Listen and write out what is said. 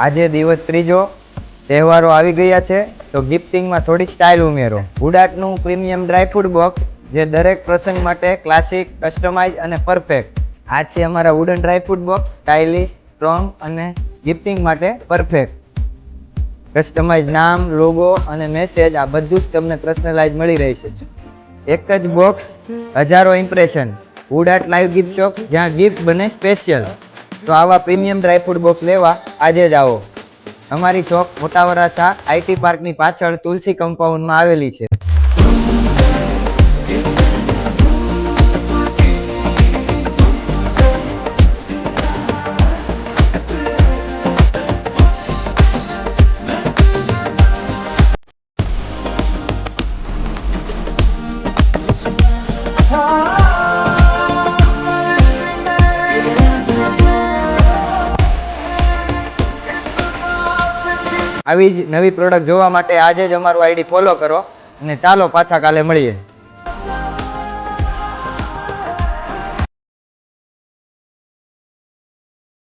આજે દિવસ ત્રીજો, તહેવારો આવી ગયા છે તો ગિફ્ટિંગમાં થોડી સ્ટાઇલ ઉમેરો. ઉડાટનું પ્રીમિયમ ડ્રાયફ્રૂટ બોક્સ, જે દરેક પ્રસંગ માટે ક્લાસિક, કસ્ટમાઇઝ અને પરફેક્ટ. આ છે અમારા wooden dry fruit box, stylish, strong અને ગિફ્ટિંગ માટે પરફેક્ટ. કસ્ટમાઇઝ નામ, લોગો અને મેસેજ આ બધું જ તમને પર્સનલાઇઝ મળી રહેશે. એક જ બોક્સ, હજારો ઇમ્પ્રેશન. ઉડાટ લાઈવ ગિફ્ટ શોપ, જ્યાં ગિફ્ટ બને સ્પેશિયલ. તો આવા પ્રીમિયમ ડ્રાયફ્રૂટ બોક્સ લેવા આજે જ આવો. અમારી શોપ મોટા વરાછા આઈટી પાર્કની પાછળ તુલસી કમ્પાઉન્ડમાં આવેલી છે. આવી જ નવી પ્રોડક્ટ જોવા માટે આજે જ અમારું આઈડી ફોલો કરો અને ચાલો પાછા કાલે મળીએ.